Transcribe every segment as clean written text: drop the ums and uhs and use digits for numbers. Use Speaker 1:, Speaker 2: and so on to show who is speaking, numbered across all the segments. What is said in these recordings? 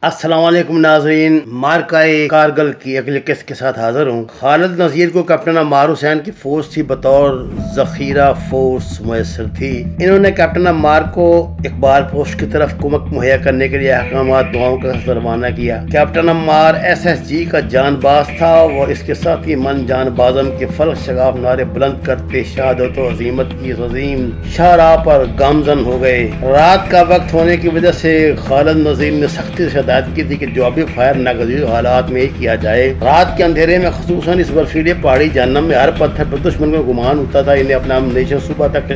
Speaker 1: السلام علیکم ناظرین، مارکائے کارگل کی اگلی قسط کے ساتھ حاضر ہوں۔ خالد نذیر کو کیپٹن عمار حسین کی فوج تھی بطور ذخیرہ فورس میسر تھی۔ انہوں نے کیپٹن عمار کو اقبال پوسٹ کی طرف کمک مہیا کرنے کے لیے احکامات دعاؤں کا روانہ کیا۔ کیپٹن عمار SSG کا جان باز تھا اور اس کے ساتھی من جان بازم کے فلک شگاف نعرے بلند کرتے شہادت و عظیمت کی عظیم شاہراہ پر گامزن ہو گئے۔ رات کا وقت ہونے کی وجہ سے خالد نذیر نے سختی سے کی تھی کہ جوابی فائر ناگزیر حالات میں ہی کیا جائے۔ رات کے اندھیرے میں خصوصاً اس برفیلے پہاڑی جہنم میں ہر پتھر پر دشمن کو گمان ہوتا تھا انہیں اپنا امنیشن صبح تک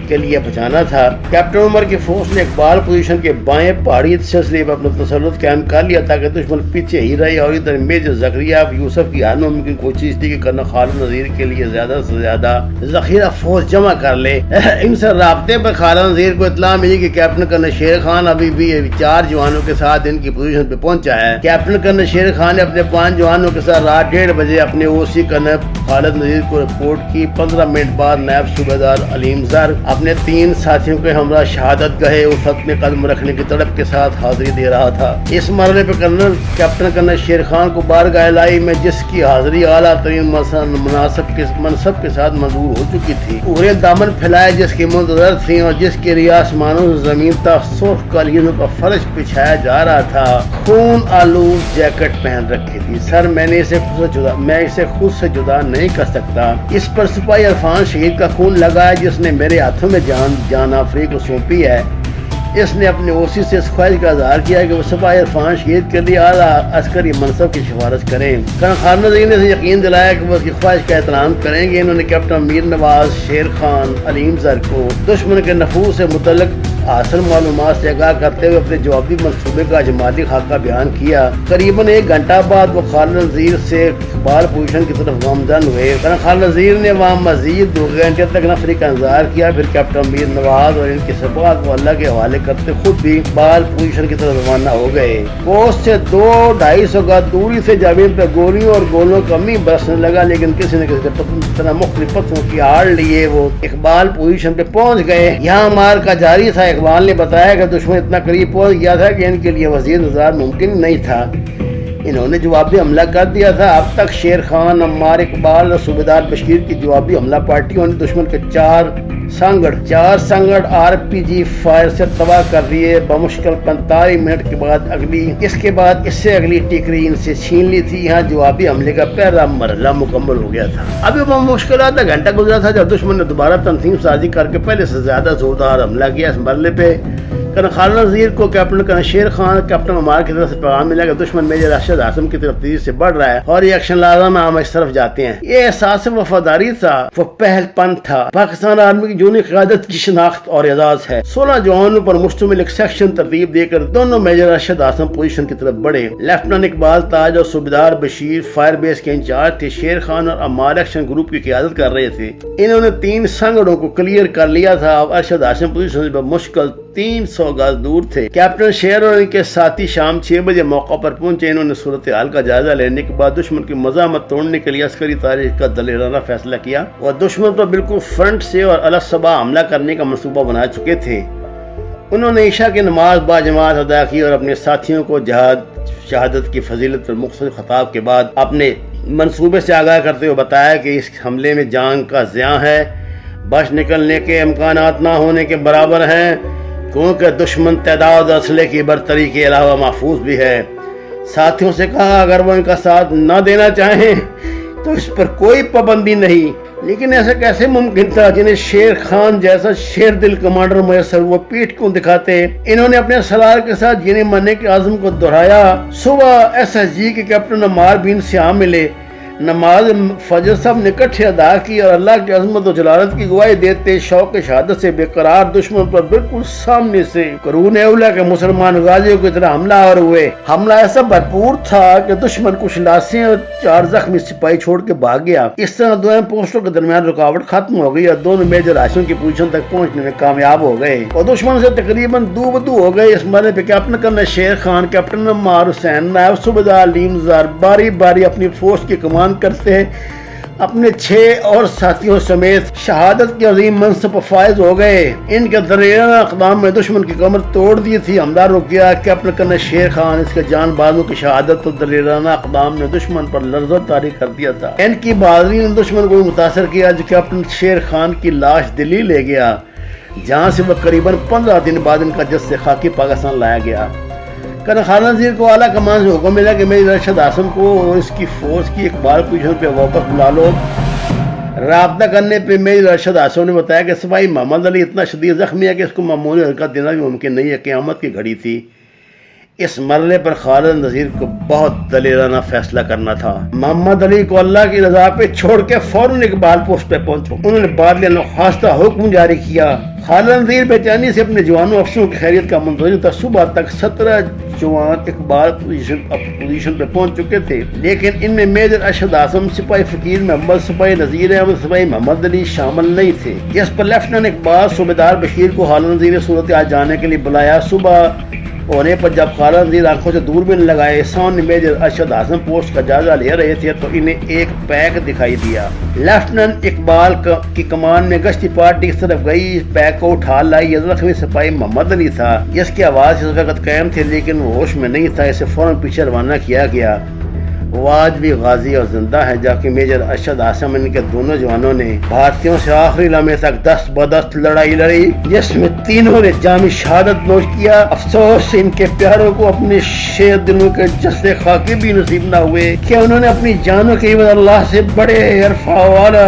Speaker 1: کے لیے بچانا تھا۔ کیپٹن عمر کی فورس نے اقبال پوزیشن کے بائیں پہاڑی سلسلے پر اپنا تسلط قائم کر لیا تاکہ دشمن پیچھے ہی رہے، اور ادھر میجر زکریا یوسف کی ہر ممکن کوشش تھی کہ کرنل خالد نذیر کے لیے زیادہ سے زیادہ ذخیرہ فوج جمع کر لے۔ ان سے رابطے پر خالد نذیر کو اطلاع ملی کہ کیپٹن کرنل شیر خان ابھی بھی 4 جوانوں کے ساتھ ان کی پوزیشن پہ پہنچا ہے۔ کیپٹن کرنل شیر خان نے اپنے 5 جوانوں کے ساتھ رات 1:30 بجے اپنے OC کرنل خالد نذیر کو رپورٹ کی۔ 15 منٹ بعد نائب صوبیدار علیم زر اپنے 3 ساتھیوں کے ہمراہ شہادت گاہ الفت میں قدم رکھنے کی تڑپ کے ساتھ حاضری دے رہا تھا۔ اس مرحلے پہ کیپٹن کرنل شیر خان کو بارگاہ الہی میں جس کی حاضری اعلیٰ ترین منصب کے ساتھ منظور ہو چکی تھی، پورے دامن پھیلائے جس کی منتظر تھیں اور جس کے لیے آسمانوں سے زمین تک سرخ قالینوں کا فرش بچھایا جا رہا تھا، خون آلود جیکٹ پہن رکھی تھی۔ سر میں اسے خود سے جدا نہیں کر سکتا۔ اس پر سپاہی عرفان شہید کا خون لگا ہے جس نے میرے ہاتھوں میں جان آفری کو سونپی ہے۔ اس نے اپنے OC سے اس خواہش کا اظہار کیا کہ وہ سپاہی عرفان شہید کے لیے اعلیٰ عسکری منصب کی سفارش کریں۔ کرنل خالد نذیر نے یقین دلایا کہ وہ اس کی خواہش کا احترام کریں گے۔ انہوں نے کیپٹن میر نواز، شیر خان، علیم زر کو دشمن کے نفوذ سے متعلق حاصل معلومات سے آگاہ کرتے ہوئے اپنے جوابی منصوبے کا اجمالی خاکہ بیان کیا۔ قریباً 1 گھنٹہ بعد وہ خالد نذیر سے اقبال پوزیشن کی طرف گامزن ہوئے۔ کرنل خالد نذیر نے وہاں مزید 2 گھنٹے تک نفری کا انتظار کیا، پھر کیپٹن میر نواز اور ان کی سپاہت کو اللہ کے حوالے کرتے خود بھی اقبال پوزیشن کی طرف روانہ ہو گئے۔ پوسٹ سے 200-250 گز دوری سے زمین پر گولیوں اور گولوں کا می برسنے لگا، لیکن کسی نہ کسی طرح مختلف پتھروں کی آڑ لیے وہ اقبال پوزیشن پہ پہنچ گئے۔ یہاں مار کا جاری تھا۔ اقبال نے بتایا کہ دشمن اتنا قریب پہنچ گیا تھا کہ ان کے لیے مزید انتظار ممکن نہیں تھا۔ انہوں نے جوابی حملہ کر دیا تھا۔ اب تک شیر خان، عمار، اقبال اور صوبیدار بشیر کی جوابی حملہ پارٹیوں نے دشمن کے 4 سنگڑ RPG فائر سے تباہ کر دیے۔ بمشکل 45 منٹ کے بعد اس سے اگلی ٹیکری ان سے چھین لی تھی۔ یہاں جوابی حملے کا پہلا مرحلہ مکمل ہو گیا تھا۔ ابھی بمشکل آدھا گھنٹہ گزرا تھا جب دشمن نے دوبارہ تنظیم سازی کر کے پہلے سے زیادہ زوردار حملہ کیا۔ اس مرحلے پہ کرنل خالد نذیر کو captain colonel Sher Khan, captain Ammar کی طرف سے پیغام ملا کہ دشمن میجر ارشد اعظم کی طرف تیزی سے بڑھ رہا ہے اور یہ ایکشن لازم ہے، ہم اس طرف جاتے ہیں۔ یہ احساس وفاداری تھا، وہ پہل پن تھا، پاکستان آرمی کی جونی قیادت کی شناخت اور اعزاز ہے۔ 16 جوانوں پر مشتمل ایک سیکشن ترتیب دے کر دونوں میجر ارشد اعظم پوزیشن کی طرف بڑھے۔ لیفٹیننٹ اقبال تاج اور صوبیدار بشیر فائر بیس کے انچارج تھے۔ شیر خان اور عمار ایکشن گروپ کی قیادت کر رہے تھے۔ انہوں نے 3 سنگڑوں کو کلیئر کر لیا تھا۔ اب ارشد اعظم پوزیشن پر مشکل 300 گز دور تھے۔ کیپٹن شیر اور ان کے ساتھی شام 6 بجے موقع پر پہنچے۔ انہوں نے صورتحال کا جائزہ لینے کے بعد دشمن کی مزاحمت توڑنے کے لیے عسکری تاریخ کا دلیرانہ فیصلہ کیا اور دشمن پر بالکل فرنٹ سے اور الصبح حملہ کرنے کا منصوبہ بنا چکے تھے۔ انہوں نے عشاء کی نماز باجماعت ادا کی اور اپنے ساتھیوں کو شہادت کی فضیلت پر مختلف خطاب کے بعد اپنے منصوبے سے آگاہ کرتے ہوئے بتایا کہ اس حملے میں جان کا زیاں ہے، بچ نکلنے کے امکانات نہ ہونے کے برابر ہیں، کیونکہ دشمن تعداد اسلحے کی برتری کے علاوہ محفوظ بھی ہے۔ ساتھیوں سے کہا اگر وہ ان کا ساتھ نہ دینا چاہیں تو اس پر کوئی پابندی نہیں، لیکن ایسا کیسے ممکن تھا جنہیں شیر خان جیسا شیر دل کمانڈر میسر وہ پیٹ کیوں دکھاتے؟ انہوں نے اپنے سالار کے ساتھ یعنی مرنے کے عزم کو دہرایا۔ صبح SSG کے کیپٹن عمار بن سیام ملے۔ نماز فجر سب نے اکٹھے ادا کی اور اللہ کی عظمت و جلالت کی گواہی دیتے شوق شہادت سے بے قرار دشمن پر بالکل سامنے سے قرون اولیٰ کے مسلمان غازیوں کی طرح حملہ آور ہوئے۔ حملہ ایسا بھرپور تھا کہ دشمن کچھ لاشیں اور 4 زخمی سپاہی چھوڑ کے بھاگ گیا۔ اس طرح دونوں پوسٹوں کے درمیان رکاوٹ ختم ہو گئی اور دونوں میجر آشوں کی پوزیشن تک پہنچنے میں کامیاب ہو گئے اور دشمن سے تقریباً دو بدو ہو گئے۔ اس مرحلے پہ captain colonel Sher Khan, captain Ammar حسین، نائب صوبیدار علیم زر باری باری اپنی فورس کی کمان کرتے ہیں اپنے 6 اور ساتھیوں سمیت شہادت کے عظیم منصب پر فائز ہو گئے۔ ان کے دلیرانہ اقدام میں دشمن کی کمر توڑ دی تھی۔ حملہ کیا کیپٹن کرنل شیر خان، اس کے جان بازوں کی شہادت اور دلیرانہ اقدام نے دشمن پر لرزہ طاری کر دیا تھا۔ ان کی بہادری نے دشمن کو متاثر کیا جو کیپٹن شیر خان کی لاش دلی لے گیا، جہاں سے وہ قریباً 15 دن بعد ان کا جسد خاکی پاکستان لایا گیا۔ کرنل خالد نذیر کو اعلیٰ کمان سے حکم ملا کہ میجر ارشد اعظم کو اور اس کی فورس کی اقبال پوزیشن پہ واپس بلا لو۔ رابطہ کرنے پہ میجر ارشد اعظم نے بتایا کہ سپاہی محمد علی اتنا شدید زخمی ہے کہ اس کو معمولی حرکت دینا بھی ممکن نہیں ہے، قیامت کی گھڑی تھی۔ اس مرحلے پر خالد نذیر کو بہت دلیرانہ فیصلہ کرنا تھا۔ محمد علی کو اللہ کی رضا پہ چھوڑ کے فوراً اقبال پوسٹ پہ پہنچو۔ انہوں نے بعد نخواستہ حکم جاری کیا۔ خالد نذیر بے چینی سے اپنے جوانوں افسروں کی خیریت کا منتظر تھا۔ صبح تک 17 جوان اقبال پوزیشن پہ پہنچ چکے تھے، لیکن ان میں میجر ارشد اعظم، سپاہی فقیر محمد، سپاہی نذیر احمد، سپاہی محمد علی شامل نہیں تھے، جس پر لیفٹیننٹ اقبال صوبیدار بشیر کو خالد نذیر نے صورتحال جاننے کے لیے بلایا۔ صبح ہونے پر جب خالد نذیر آنکھوں سے دوربین لگائے سامنے میجر ارشد اعظم پوسٹ کا جائزہ لے رہے تھے تو انہیں ایک پیک دکھائی دیا۔ لیفٹیننٹ اقبال کی کمان میں گشتی پارٹی اس طرف گئی، پیک کو اٹھا لائی۔ یہ زخمی سپاہی محمد علی تھا، جس کی آواز اس وقت قائم تھی لیکن وہ ہوش میں نہیں تھا۔ اسے فوراً پیچھے روانہ کیا گیا۔ وہ آج بھی غازی اور زندہ ہے، جبکہ میجر ارشد اعظم ان کے دونوں جوانوں نے بھارتیوں سے آخری لمحے تک دست بدست لڑائی لڑی، جس میں تینوں نے جامع شہادت نوش کیا۔ افسوس ان کے پیاروں کو اپنے 6 دنوں کے جسد خاکی بھی نصیب نہ ہوئے کہ انہوں نے اپنی جانوں کے عوض اللہ سے بڑے عرفہ والا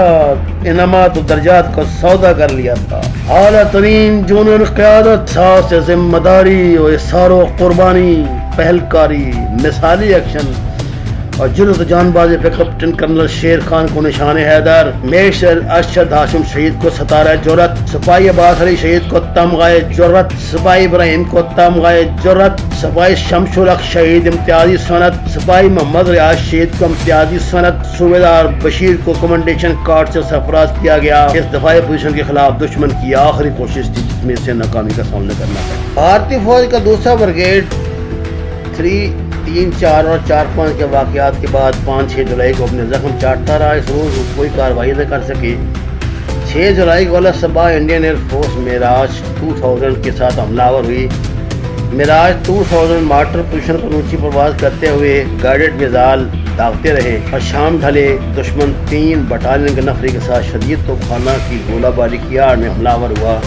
Speaker 1: انعامات و درجات کو سودا کر لیا تھا۔ اعلیٰ ترین جنون قیادت، احساس ذمہ داری اور اصرار و قربانی، پہلکاری، مثالی ایکشن اور جرأت و جان بازی پہ کیپٹن کرنل شیر خان کو نشان حیدر، میجر ارشد ہاشم شہید کو ستارہ جرأت، سپاہی عباس علی شہید کو تمغہ جرأت، سپاہی ابراہیم کو تمغہ جرأت، سپاہی شمس الحق شہید امتیازی سند، سپاہی محمد ریاض شہید کو امتیازی سند، صوبیدار بشیر کو کمنڈیشن کارڈ سے سرفراز کیا گیا۔ اس دفاعی پوزیشن کے خلاف دشمن کی آخری کوشش تھی جس میں سے ناکامی کا سامنا کرنا پڑا۔ بھارتی فوج کا دوسرا بریگیڈ 3، 4 اور 4-5 کے واقعات کے بعد 5-6 جولائی کو اپنے زخم چاٹتا رہا۔ اس روز کوئی کارروائی نہ کر سکی۔ 6 جولائی کو الگ صبح انڈین ایئر فورس میراج 2000 کے ساتھ حملہ آور ہوئی۔ میراج 2000 مارٹر پوزیشن پر اونچی پرواز کرتے ہوئے گائیڈڈ میزائل داغتے رہے اور شام ڈھلے دشمن 3 بٹالین کے نفری کے ساتھ شدید توپخانہ کی گولہ باری کی آڑ میں حملہ آور ہوا۔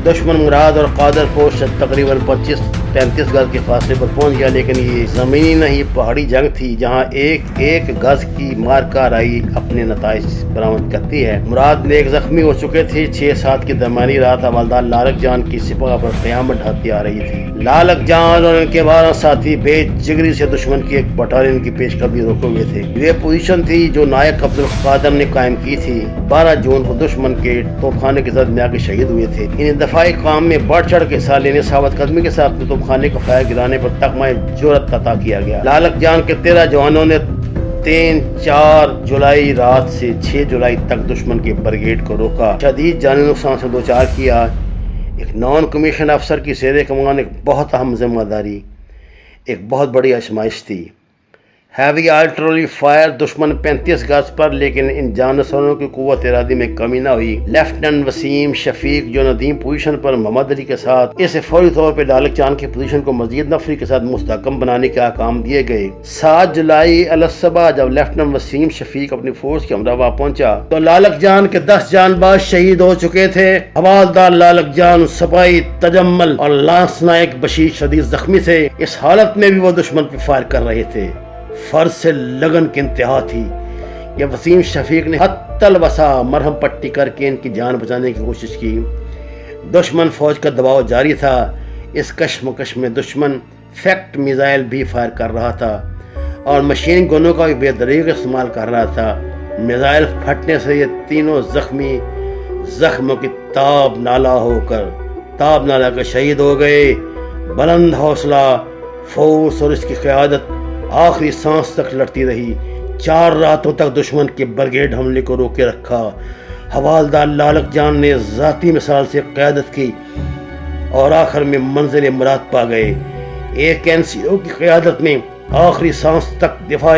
Speaker 1: دشمن مراد اور قادر پوسٹ سے تقریباً 25-35 گز کے فاصلے پر پہنچ گیا، لیکن یہ زمینی نہیں پہاڑی جنگ تھی جہاں ایک گز کی مار کارروائی اپنے نتائج برآمد کرتی ہے۔ مراد نیک زخمی ہو چکے تھے۔ 6-7 کی درمیانی رات حوالدار لالک جان کی سپاہ پر قیامت ڈھاتی آ رہی تھی۔ لالک جان اور ان کے 12 ساتھی بے جگری سے دشمن کی ایک بٹالین کی پیش قدمی روکے ہوئے تھے۔ یہ پوزیشن تھی جو نائک عبد القادر نے قائم کی تھی۔ 12 جون کو دشمن کے توپخانے کے ساتھ میں آ کے شہید ہوئے تھے۔ انہیں دفاعی کام میں بڑھ چڑھ کے حصہ لینے، ثابت قدمی کے ساتھ توپخانے کو فائر گرانے پر تمغہ جرأت عطا کیا گیا۔ لالک جان کے 13 جوانوں نے 3-4 جولائی رات سے 6 جولائی تک دشمن کے بریگیڈ کو روکا، شدید جانی نقصان سے دوچار کیا۔ ایک نان کمیشن افسر کی زیر کمان ایک بہت اہم ذمہ داری، ایک بہت بڑی آزمائش تھی۔ ہیوی آرٹلری فائر دشمن 35 گز پر، لیکن ان جانشینوں کی قوت ارادی میں کمی نہ ہوئی۔ لیفٹیننٹ وسیم شفیق جو ندیم پوزیشن پر محمد علی کے ساتھ اسے فوری طور پہ لالک جان کی پوزیشن کو مزید نفری کے ساتھ مستحکم بنانے کے احکام دیے گئے۔ 7 جولائی الصبح جب لیفٹیننٹ وسیم شفیق اپنی فورس کے ہمراہ پہنچا تو لالک جان کے 10 جان باز شہید ہو چکے تھے۔ حوالدار لالک جان، سپاہی تجمل اور لانس نائک بشیر شدید زخمی تھے۔ اس حالت میں بھی وہ دشمن پہ فائر کر رہے تھے۔ فرض سے لگن کی انتہا تھی کہ وسیم شفیق نے حتی الوسع مرہم پٹی کر کے ان کی جان بچانے کی کوشش کی۔ دشمن فوج کا دباؤ جاری تھا۔ اس کشمکش میں دشمن فیکٹ میزائل بھی فائر کر رہا تھا اور مشین گنوں کا بھی بے دریغ استعمال کر رہا تھا۔ میزائل پھٹنے سے یہ تینوں زخمی زخموں کی تاب نالا کر شہید ہو گئے۔ بلند حوصلہ فورس اور اس کی قیادت آخری سانس تک لڑتی رہی۔ 4 راتوں تک دشمن کے بریگیڈ حملے کو روکے رکھا۔ حوالدار لالک جان نے ذاتی مثال سے قیادت کی اور آخر میں منزل مراد پا گئے۔ ایک NCO کی قیادت میں آخری سانس تک دفاع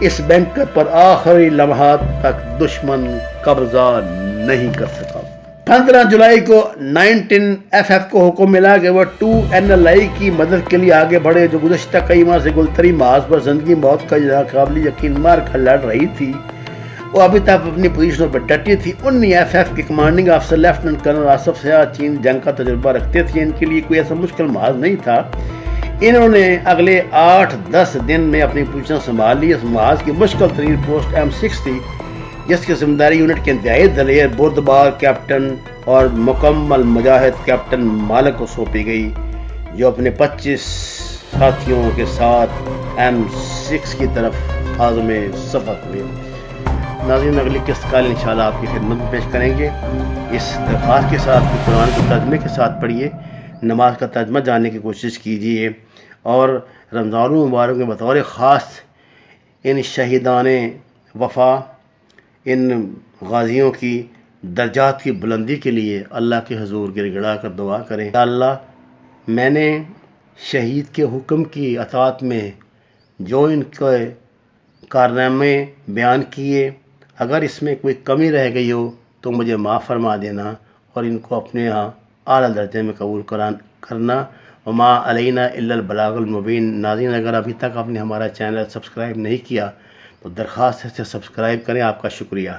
Speaker 1: اس بینکر پر آخری لمحات تک دشمن قبضہ نہیں کر سکا۔ 15 جولائی کو 19FF کو حکم ملا کہ وہ 2NLI کی مدد کے لیے آگے بڑھے، جو گزشتہ کئی ماہ سے گلتری محاذ پر زندگی موت کا قابل یقین معرکہ لڑ رہی تھی۔ وہ ابھی تک اپنی پوزیشنوں پر ڈٹی تھی۔ 19FF کے کمانڈنگ افسر لیفٹیننٹ کرنل آصف سیاح چین جنگ کا تجربہ رکھتے تھے، ان کے لیے کوئی ایسا مشکل محاذ نہیں تھا۔ انہوں نے اگلے 8-10 دن میں اپنی پوزیشن سنبھال لی۔ اس محاذ کی مشکل ترین پوسٹ M6 تھی، جس کی ذمہ داری یونٹ کے انتہائی دلیر بردبار کیپٹن اور مکمل مجاہد کیپٹن مالک کو سونپی گئی، جو اپنے 25 ساتھیوں کے ساتھ M6 کی طرف عازم سفر ہوئے۔ ناظرین، اگلی قسط کال انشاءاللہ آپ کی خدمت میں پیش کریں گے۔ اس درخواست کے ساتھ کہ قرآن کو ترجمے کے ساتھ پڑھیے، نماز کا ترجمہ جاننے کی کوشش کیجیے، اور رمضان المبارک میں بطور خاص ان شہیدان وفا، ان غازیوں کی درجات کی بلندی کے لیے اللہ کے حضور گر گڑا کر دعا کریں۔ یا اللہ، میں نے شہید کے حکم کی اطاعت میں جو ان کے کارنامے بیان کیے، اگر اس میں کوئی کمی رہ گئی ہو تو مجھے معاف فرما دینا، اور ان کو اپنے ہاں اعلیٰ درجے میں قبول کرنا۔ وما علینا الا البلاغ المبین۔ ناظرین، اگر ابھی تک آپ نے ہمارا چینل سبسکرائب نہیں کیا تو درخواست ہے سبسکرائب کریں۔ آپ کا شکریہ۔